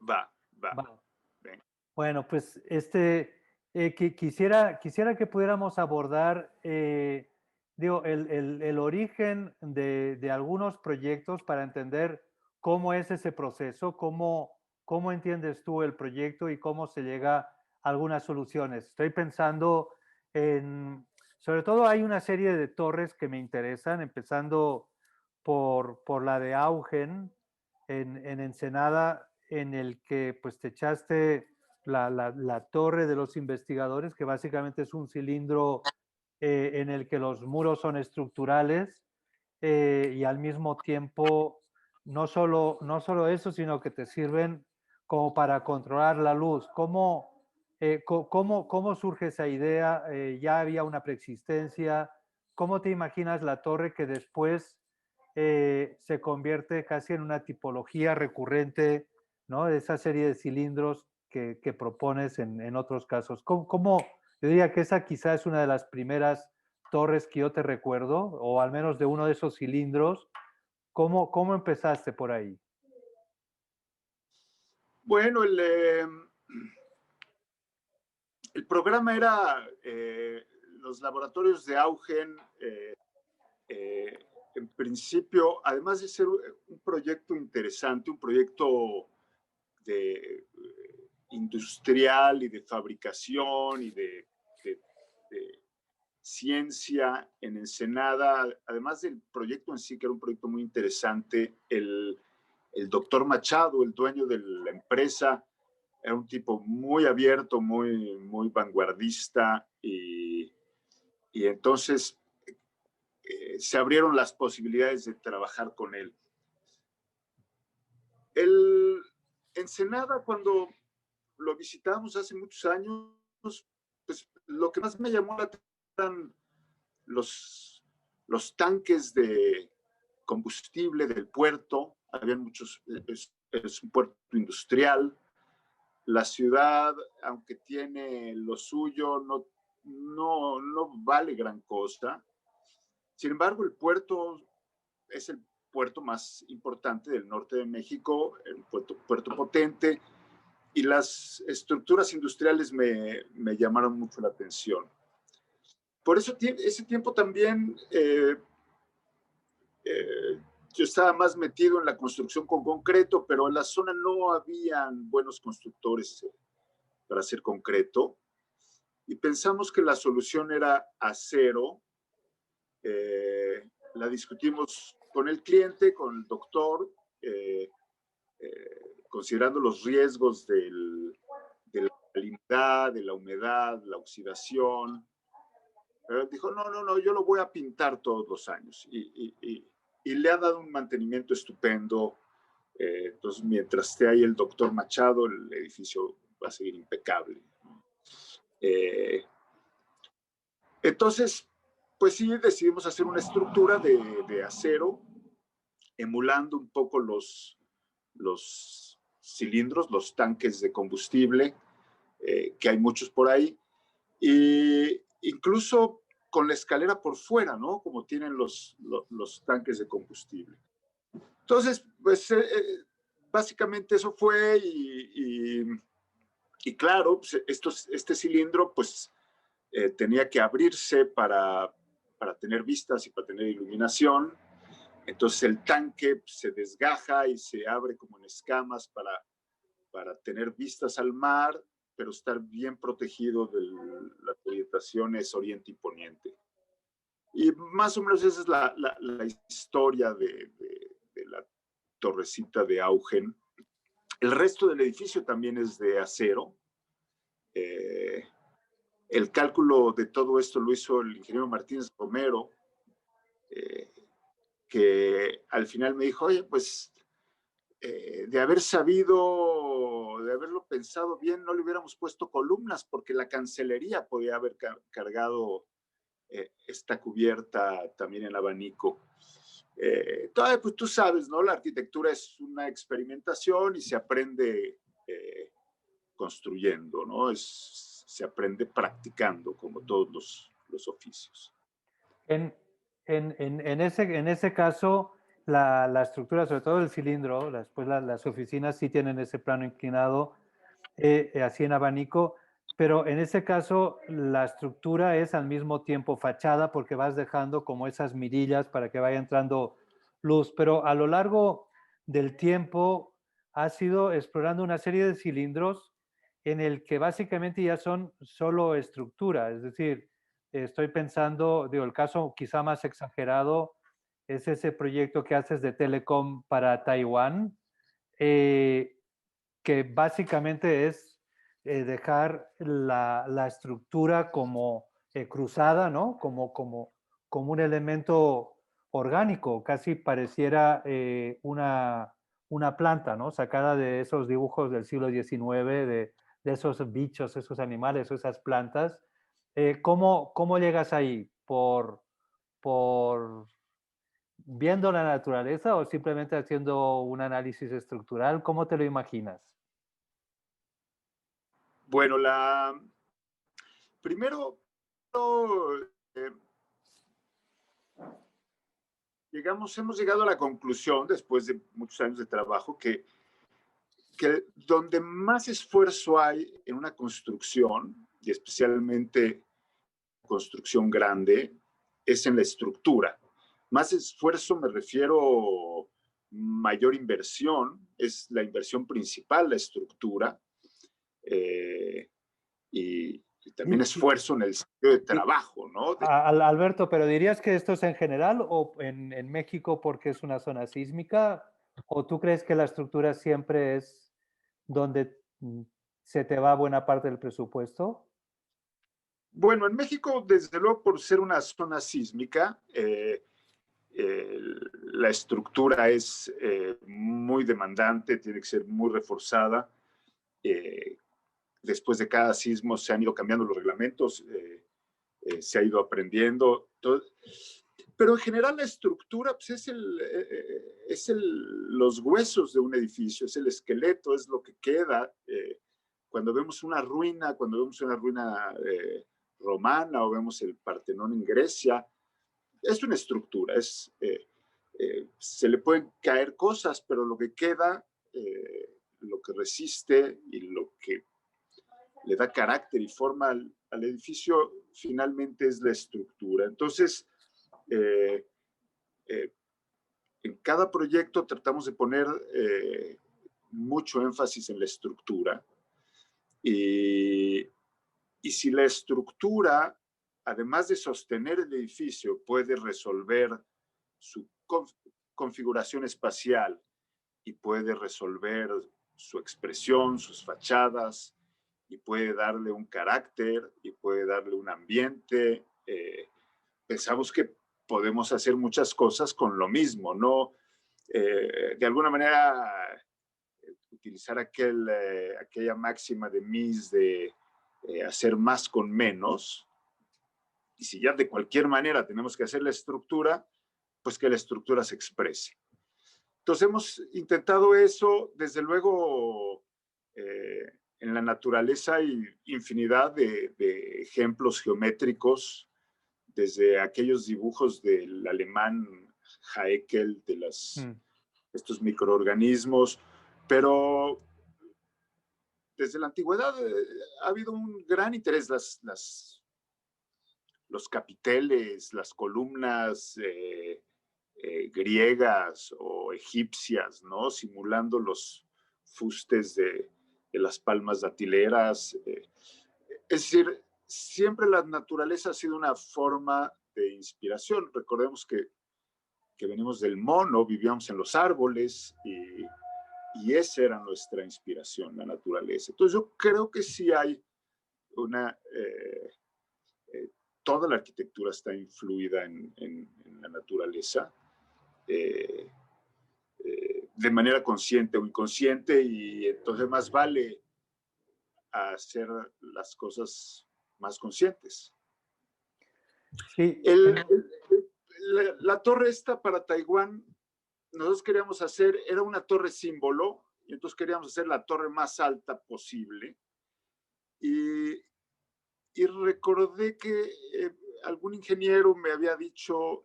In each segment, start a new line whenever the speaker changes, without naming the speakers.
Va, va.
Va.
Ven.
Bueno, pues quisiera que pudiéramos abordar, digo, el origen de algunos proyectos para entender cómo es ese proceso, cómo entiendes tú el proyecto y cómo se llega a algunas soluciones. Estoy pensando en, sobre todo hay una serie de torres que me interesan, empezando por la de Augen en Ensenada, en el que pues te echaste la torre de los investigadores, que básicamente es un cilindro en el que los muros son estructurales y al mismo tiempo no solo eso, sino que te sirven como para controlar la luz. ¿Cómo surge esa idea? ¿Ya había una preexistencia? ¿Cómo te imaginas la torre que después se convierte casi en una tipología recurrente, ¿no? De esa serie de cilindros que propones en otros casos? Yo diría que esa quizá es una de las primeras torres que yo te recuerdo, o al menos de uno de esos cilindros. ¿Cómo empezaste por ahí?
Bueno, el programa era los laboratorios de Augen, en principio, además de ser un proyecto interesante, un proyecto de industrial y de fabricación y de ciencia en Ensenada, además del proyecto en sí, que era un proyecto muy interesante, el doctor Machado, el dueño de la empresa, era un tipo muy abierto, muy vanguardista y entonces se abrieron las posibilidades de trabajar con él. El Ensenada, cuando lo visitamos hace muchos años, pues lo que más me llamó la atención eran los tanques de combustible del puerto. Habían muchos, es un puerto industrial. La ciudad, aunque tiene lo suyo, no vale gran cosa. Sin embargo, el puerto es el puerto más importante del norte de México, un puerto potente, y las estructuras industriales me llamaron mucho la atención. Por eso ese tiempo también yo estaba más metido en la construcción con concreto, pero en la zona no habían buenos constructores para hacer concreto. Y pensamos que la solución era acero. La discutimos con el cliente, con el doctor, considerando los riesgos de la salinidad, de la humedad, la oxidación. Pero dijo, no, yo lo voy a pintar todos los años. Y le ha dado un mantenimiento estupendo. Entonces, mientras esté ahí el doctor Machado, el edificio va a seguir impecable. Entonces, pues sí, decidimos hacer una estructura de acero, emulando un poco los cilindros, los tanques de combustible, que hay muchos por ahí, y incluso con la escalera por fuera, ¿no? Como tienen los tanques de combustible. Entonces, pues básicamente eso fue y claro, pues, este cilindro pues tenía que abrirse para tener vistas y para tener iluminación. Entonces el tanque se desgaja y se abre como en escamas para tener vistas al mar, pero estar bien protegido de las orientaciones oriente y poniente. Y más o menos esa es la historia de la torrecita de Augen. El resto del edificio también es de acero. El cálculo de todo esto lo hizo el ingeniero Martínez Romero, que al final me dijo, oye, pues de haber sabido, de haberlo pensado bien, no le hubiéramos puesto columnas porque la cancelería podía haber cargado esta cubierta también en abanico. Todavía, pues tú sabes, ¿no? La arquitectura es una experimentación y se aprende construyendo, ¿no? Se aprende practicando, como todos los oficios.
En ese caso, la estructura, sobre todo el cilindro, después las oficinas sí tienen ese plano inclinado, así en abanico, pero en ese caso la estructura es al mismo tiempo fachada porque vas dejando como esas mirillas para que vaya entrando luz, pero a lo largo del tiempo has ido explorando una serie de cilindros en el que básicamente ya son solo estructura, es decir, estoy pensando, digo, el caso quizá más exagerado es ese proyecto que haces de Telecom para Taiwán, eh, que básicamente es dejar la estructura como cruzada, ¿no? Como un elemento orgánico, casi pareciera una planta, ¿no? Sacada de esos dibujos del siglo XIX, de esos bichos, esos animales, esas plantas. ¿Cómo llegas ahí? ¿Por viendo la naturaleza o simplemente haciendo un análisis estructural? ¿Cómo te lo imaginas?
Bueno, primero, eh, hemos llegado a la conclusión, después de muchos años de trabajo, que donde más esfuerzo hay en una construcción, y especialmente construcción grande, es en la estructura. Más esfuerzo me refiero mayor inversión, es la inversión principal, la estructura, eh, y también
Y,
esfuerzo en el sentido de
y,
trabajo, ¿no?
Alberto, ¿pero dirías que esto es en general o en México porque es una zona sísmica? ¿O tú crees que la estructura siempre es donde se te va buena parte del presupuesto?
Bueno, en México, desde luego, por ser una zona sísmica, la estructura es muy demandante, tiene que ser muy reforzada. Eh, Después de cada sismo se han ido cambiando los reglamentos, se ha ido aprendiendo. Pero en general la estructura pues, los huesos de un edificio, es el esqueleto, es lo que queda. Cuando vemos una ruina romana o vemos el Partenón en Grecia, es una estructura, se le pueden caer cosas, pero lo que queda, lo que resiste y lo que le da carácter y forma al edificio, finalmente es la estructura. Entonces, eh, eh, en cada proyecto tratamos de poner mucho énfasis en la estructura y, y si la estructura, además de sostener el edificio, puede resolver su configuración espacial y puede resolver su expresión, sus fachadas, y puede darle un carácter y puede darle un ambiente. Pensamos que podemos hacer muchas cosas con lo mismo, ¿no? De alguna manera, utilizar aquella máxima de Mies de hacer más con menos, y si ya de cualquier manera tenemos que hacer la estructura, pues que la estructura se exprese. Entonces hemos intentado eso, desde luego en la naturaleza hay infinidad de ejemplos geométricos, desde aquellos dibujos del alemán Haeckel, estos microorganismos, pero desde la antigüedad ha habido un gran interés, los capiteles, las columnas griegas o egipcias, ¿no? Simulando los fustes de las palmas datileras. Es decir, siempre la naturaleza ha sido una forma de inspiración. Recordemos que venimos del mono, vivíamos en los árboles y esa era nuestra inspiración, la naturaleza. Entonces yo creo que sí hay una... toda la arquitectura está influida en la naturaleza. Eh, de manera consciente o inconsciente, y entonces más vale hacer las cosas más conscientes.
Sí,
La torre esta para Taiwán, nosotros queríamos hacer, era una torre símbolo, y entonces queríamos hacer la torre más alta posible. Y, y recordé que algún ingeniero me había dicho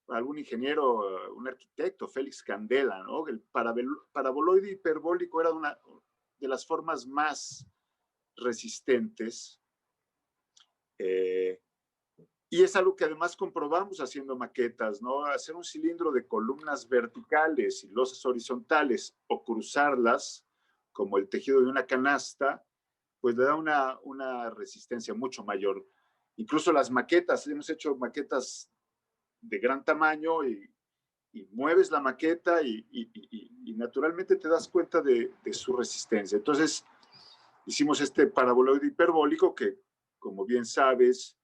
algún ingeniero, un arquitecto, Félix Candela, ¿no? El paraboloide hiperbólico era una de las formas más resistentes. Y es algo que además comprobamos haciendo maquetas, ¿no? Hacer un cilindro de columnas verticales y losas horizontales o cruzarlas, como el tejido de una canasta, pues le da una resistencia mucho mayor. Incluso las maquetas, hemos hecho maquetas de gran tamaño y mueves la maqueta y naturalmente te das cuenta de su resistencia. Entonces, hicimos este paraboloide hiperbólico que, como bien sabes,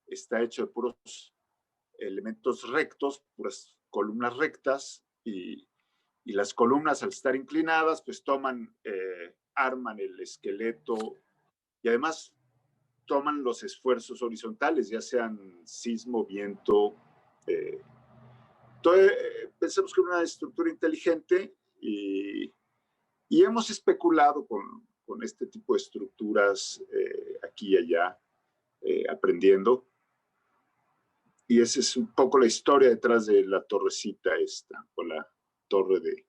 está hecho de puros elementos rectos, puras columnas rectas, y las columnas al estar inclinadas, pues arman el esqueleto y además toman los esfuerzos horizontales, ya sean sismo, viento. Entonces, pensamos que es una estructura inteligente y hemos especulado con este tipo de estructuras aquí y allá, aprendiendo. Y esa es un poco la historia detrás de la torrecita esta, o la torre de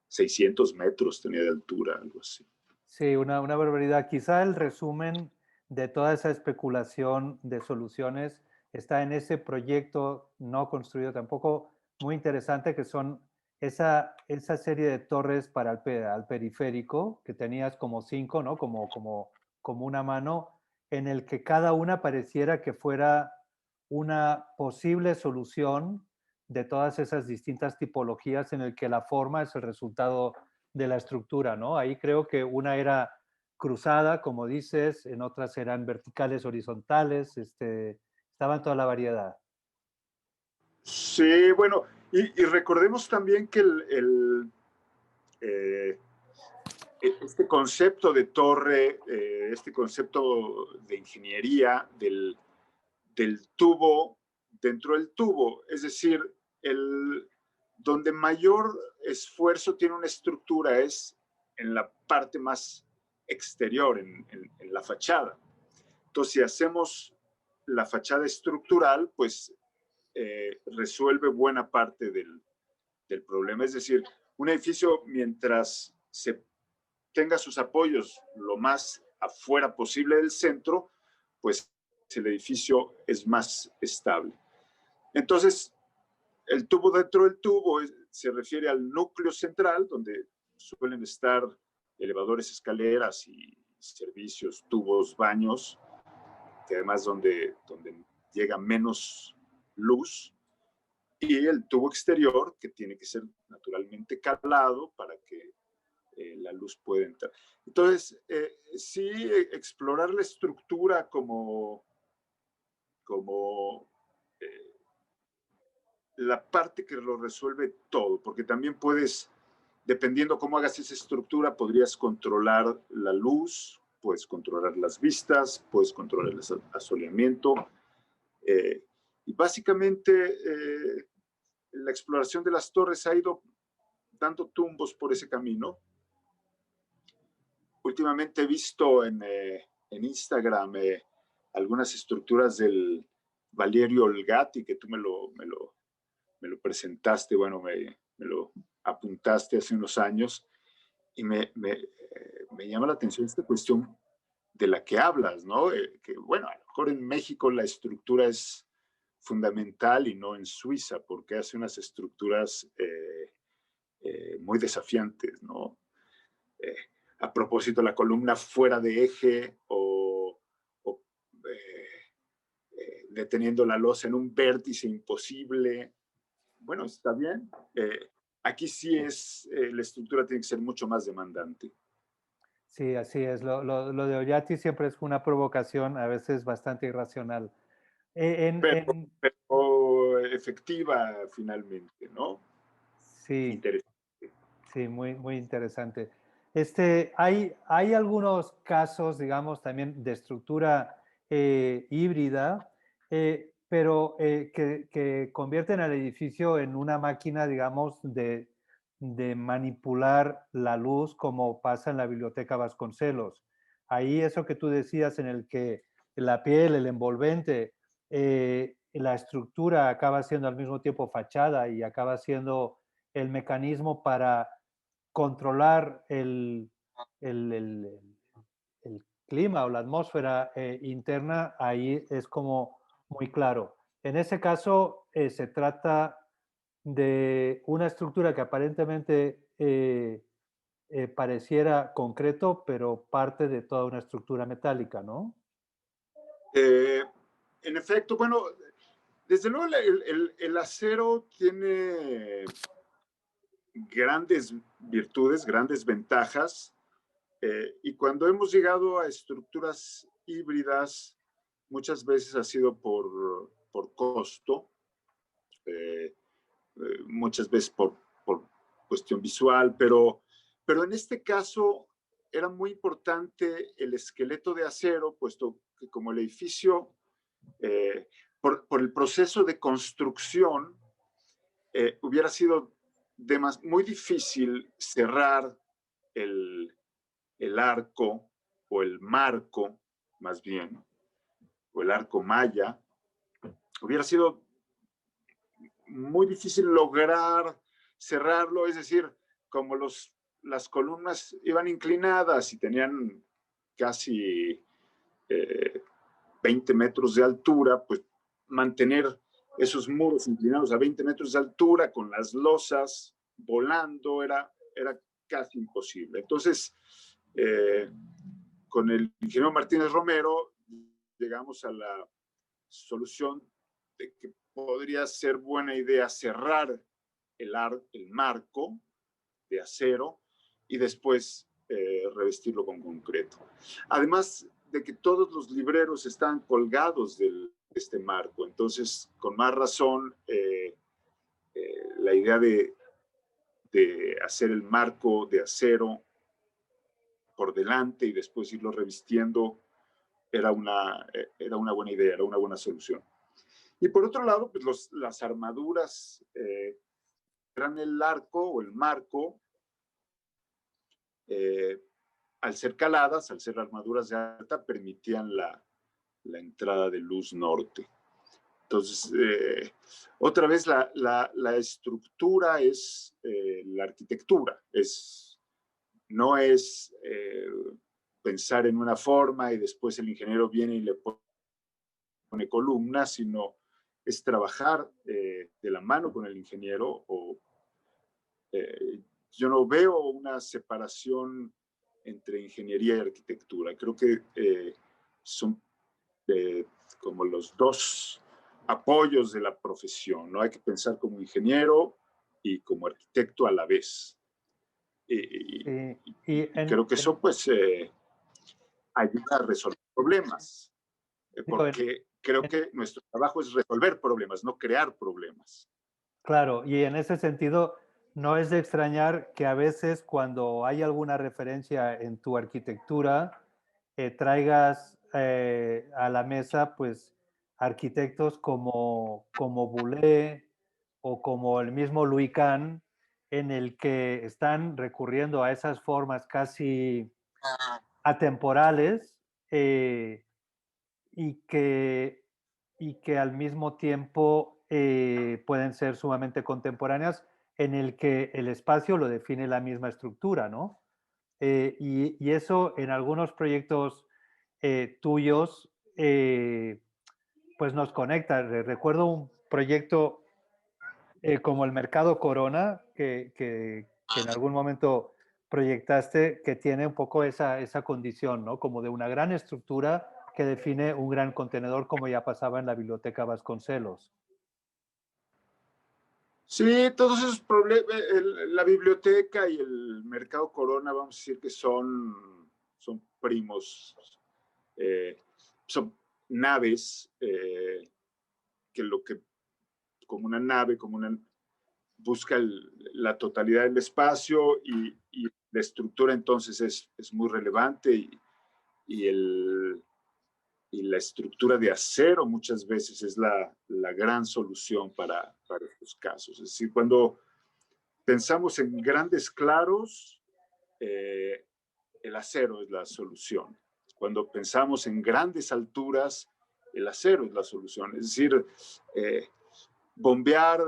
600 metros tenía de altura, algo así.
Sí, una barbaridad. Quizá el resumen de toda esa especulación de soluciones está en ese proyecto no construido tampoco muy interesante, que son esa serie de torres para al periférico, que tenías como 5, ¿no? Como una mano, en el que cada una pareciera que fuera una posible solución de todas esas distintas tipologías en el que la forma es el resultado de la estructura, ¿no? Ahí creo que una era cruzada, como dices, en otras eran verticales, horizontales, estaba en toda la variedad.
Sí, bueno, y recordemos también que eh, este concepto de torre, este concepto de ingeniería del tubo dentro del tubo, es decir, donde mayor esfuerzo tiene una estructura es en la parte más exterior, en la fachada. Entonces, si hacemos la fachada estructural, pues resuelve buena parte del problema. Es decir, un edificio, mientras se tenga sus apoyos lo más afuera posible del centro, pues el edificio es más estable. Entonces, el tubo dentro del tubo se refiere al núcleo central, donde suelen estar elevadores, escaleras y servicios, tubos, baños, que además donde llega menos luz, y el tubo exterior, que tiene que ser naturalmente calado para que la luz pueda entrar. Entonces, sí, explorar la estructura como la parte que lo resuelve todo, porque también puedes, dependiendo cómo hagas esa estructura, podrías controlar la luz, puedes controlar las vistas, puedes controlar el asoleamiento. Y básicamente la exploración de las torres ha ido dando tumbos por ese camino. Últimamente he visto en Instagram algunas estructuras del Valerio Olgati, que tú me lo presentaste, bueno, me lo apuntaste hace unos años, y me llama la atención esta cuestión de la que hablas, ¿no? Que bueno, a lo mejor en México la estructura es fundamental y no en Suiza, porque hace unas estructuras muy desafiantes, ¿no? Eh, a propósito, la columna fuera de eje o deteniendo la losa en un vértice imposible. Bueno, está bien. Aquí sí la estructura tiene que ser mucho más demandante.
Sí, así es. Lo de Oyati siempre es una provocación, a veces bastante irracional.
Pero, pero efectiva finalmente, ¿no?
Sí,
Interesante.
sí, muy, muy interesante. Hay algunos casos, digamos, también de estructura híbrida, pero que convierten al edificio en una máquina, digamos, de manipular la luz, como pasa en la Biblioteca Vasconcelos. Ahí eso que tú decías en el que la piel, el envolvente, la estructura acaba siendo al mismo tiempo fachada y acaba siendo el mecanismo para controlar el clima o la atmósfera interna, ahí es como muy claro. En ese caso, se trata de una estructura que aparentemente pareciera concreto, pero parte de toda una estructura metálica, ¿no?
Eh, en efecto, bueno, desde luego el acero tiene grandes virtudes, grandes ventajas, y cuando hemos llegado a estructuras híbridas, muchas veces ha sido por costo, eh, muchas veces por cuestión visual, pero en este caso era muy importante el esqueleto de acero, puesto que como el edificio, por el proceso de construcción, hubiera sido muy difícil cerrar el, el arco o el marco, más bien, o el arco maya, hubiera sido muy difícil lograr cerrarlo, es decir, como las columnas iban inclinadas y tenían casi 20 metros de altura, pues mantener esos muros inclinados a 20 metros de altura con las losas volando era casi imposible. Entonces, con el ingeniero Martínez Romero llegamos a la solución de que podría ser buena idea cerrar el marco de acero y después revestirlo con concreto. Además de que todos los libreros están colgados de este marco, entonces con más razón la idea de hacer el marco de acero por delante y después irlo revistiendo era una buena idea, era una buena solución. Y por otro lado, pues las armaduras eran el arco o el marco, al ser caladas, al ser armaduras de alta, permitían la entrada de luz norte. Entonces, otra vez la estructura es la arquitectura, no es pensar en una forma y después el ingeniero viene y le pone columnas, sino es trabajar de la mano con el ingeniero. Yo no veo una separación entre ingeniería y arquitectura. Creo que son como los dos apoyos de la profesión, ¿no? Hay que pensar como ingeniero y como arquitecto a la vez. Y creo que eso pues ayuda a resolver problemas, porque creo que nuestro trabajo es resolver problemas, no crear problemas.
Claro, y en ese sentido, no es de extrañar que a veces cuando hay alguna referencia en tu arquitectura, traigas a la mesa, pues, arquitectos como Boulez o como el mismo Louis Kahn, en el que están recurriendo a esas formas casi atemporales y que, y que al mismo tiempo pueden ser sumamente contemporáneas, en el que el espacio lo define la misma estructura, ¿no? Y eso en algunos proyectos tuyos, pues nos conecta. Recuerdo un proyecto como el Mercado Corona, que en algún momento proyectaste, que tiene un poco esa condición, ¿no? Como de una gran estructura que define un gran contenedor, como ya pasaba en la Biblioteca Vasconcelos.
Sí, todos esos problemas, la biblioteca y el mercado Corona, vamos a decir que son primos, son naves, que como una nave, busca la totalidad del espacio y la estructura entonces es muy relevante y, y la estructura de acero muchas veces es la gran solución para estos casos. Es decir, cuando pensamos en grandes claros, el acero es la solución. Cuando pensamos en grandes alturas, el acero es la solución. Es decir, bombear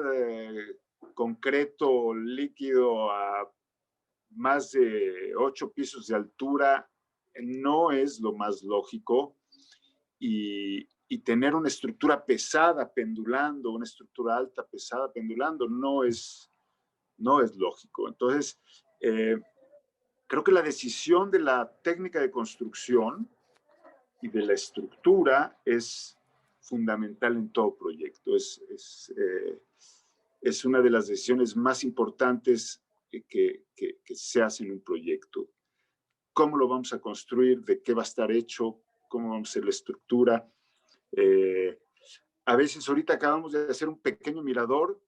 concreto líquido a más de 8 pisos de altura no es lo más lógico, y tener una estructura pesada pendulando, una estructura alta pesada pendulando, no es lógico. Entonces, creo que la decisión de la técnica de construcción y de la estructura es fundamental en todo proyecto. Es una de las decisiones más importantes que se hace en un proyecto. ¿Cómo lo vamos a construir? ¿De qué va a estar hecho? ¿Cómo vamos a hacer la estructura? A veces ahorita acabamos de hacer un pequeño mirador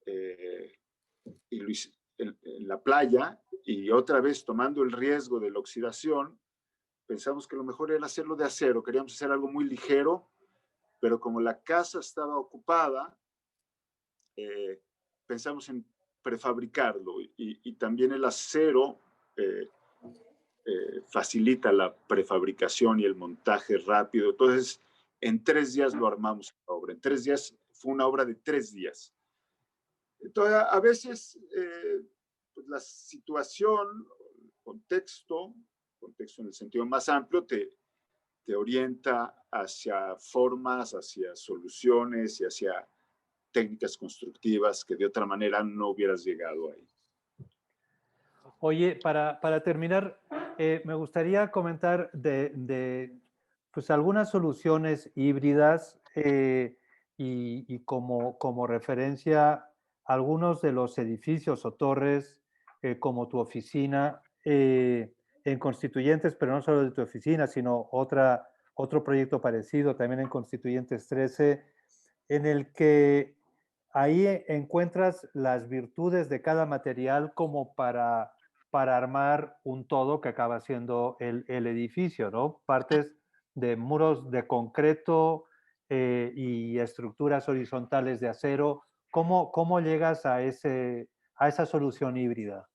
y en la playa, y otra vez tomando el riesgo de la oxidación, pensamos que lo mejor era hacerlo de acero. Queríamos hacer algo muy ligero, pero como la casa estaba ocupada, pensamos en prefabricarlo, y también el acero facilita la prefabricación y el montaje rápido. Entonces, en 3 días lo armamos la obra. En 3 días, fue una obra de 3 días. Entonces, a veces pues la situación, contexto en el sentido más amplio, te orienta hacia formas, hacia soluciones y hacia técnicas constructivas que de otra manera no hubieras llegado ahí.
Oye, para terminar, me gustaría comentar pues algunas soluciones híbridas y como referencia algunos de los edificios o torres como tu oficina en Constituyentes, pero no solo de tu oficina, sino otro proyecto parecido también en Constituyentes 13, en el que ahí encuentras las virtudes de cada material como para armar un todo que acaba siendo el edificio, ¿no? Partes de muros de concreto y estructuras horizontales de acero. ¿Cómo llegas a esa solución híbrida?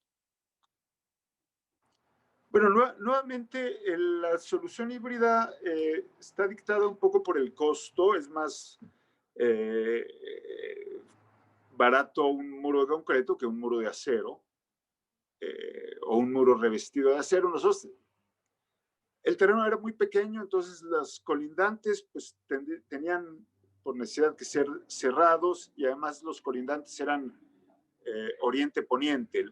Bueno, nuevamente la solución híbrida está dictada un poco por el costo. Es más eh, barato un muro de concreto que un muro de acero, o un muro revestido de acero. Nosotros, el terreno era muy pequeño, entonces los colindantes pues tenían por necesidad que ser cerrados, y además los colindantes eran oriente-poniente,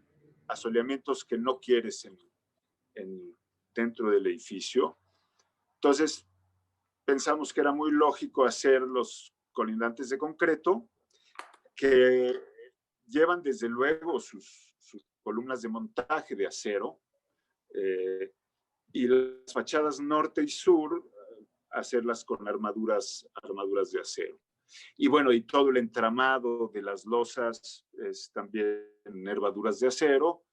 asoleamientos que no quieres dentro del edificio. Entonces pensamos que era muy lógico hacer los colindantes de concreto, que llevan desde luego sus columnas de montaje de acero, y las fachadas norte y sur hacerlas con armaduras de acero. Y bueno, y todo el entramado de las losas es también nervaduras de acero,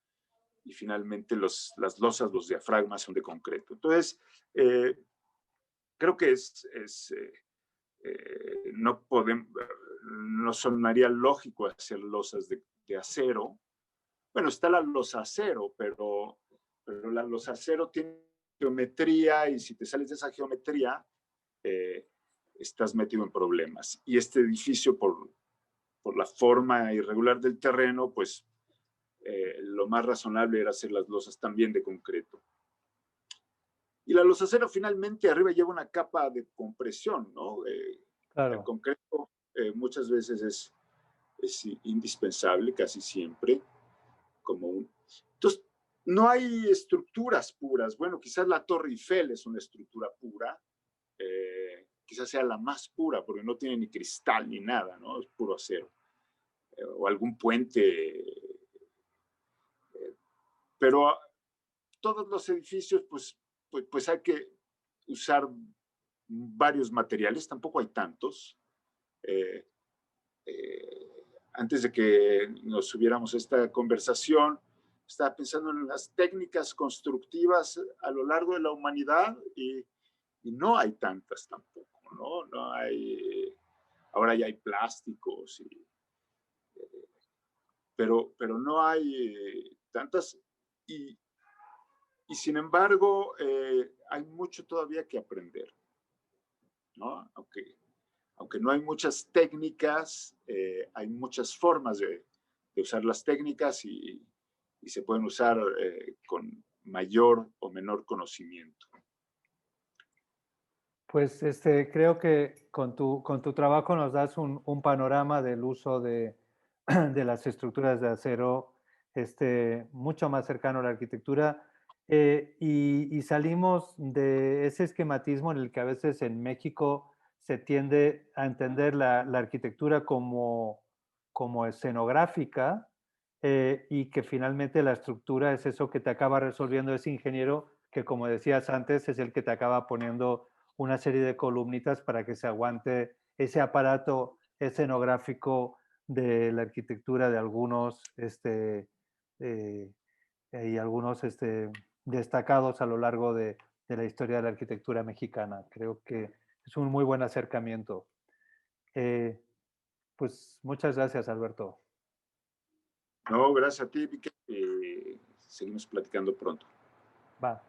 y finalmente las losas, los diafragmas son de concreto. Entonces, creo que no sonaría lógico hacer losas de acero. Bueno, está la losa acero, pero la losa acero tiene geometría, y si te sales de esa geometría, estás metido en problemas. Y este edificio, por la forma irregular del terreno, pues lo más razonable era hacer las losas también de concreto. Y la losa acero finalmente arriba lleva una capa de compresión, ¿no?
Claro.
El concreto muchas veces es indispensable, casi siempre, Entonces, no hay estructuras puras. Bueno, quizás la Torre Eiffel es una estructura pura, quizás sea la más pura, porque no tiene ni cristal ni nada, ¿no? Es puro acero. O algún puente. Pero todos los edificios, pues hay que usar varios materiales, tampoco hay tantos. Antes de que nos subiéramos a esta conversación, estaba pensando en las técnicas constructivas a lo largo de la humanidad, y no hay tantas tampoco, ¿no? No hay, ahora ya hay plásticos, pero no hay tantas, y sin embargo hay mucho todavía que aprender. ¿no? Aunque no hay muchas técnicas, hay muchas formas de usar las técnicas y se pueden usar con mayor o menor conocimiento.
Pues creo que con tu trabajo nos das un panorama del uso de las estructuras de acero mucho más cercano a la arquitectura y salimos de ese esquematismo en el que a veces en México se tiende a entender la arquitectura como escenográfica y que finalmente la estructura es eso que te acaba resolviendo ese ingeniero que, como decías antes, es el que te acaba poniendo una serie de columnitas para que se aguante ese aparato escenográfico de la arquitectura de algunos eh, y algunos destacados a lo largo de la historia de la arquitectura mexicana. Creo que es un muy buen acercamiento. Pues muchas gracias, Alberto.
No, gracias a ti, Piqué. Seguimos platicando pronto.
Va.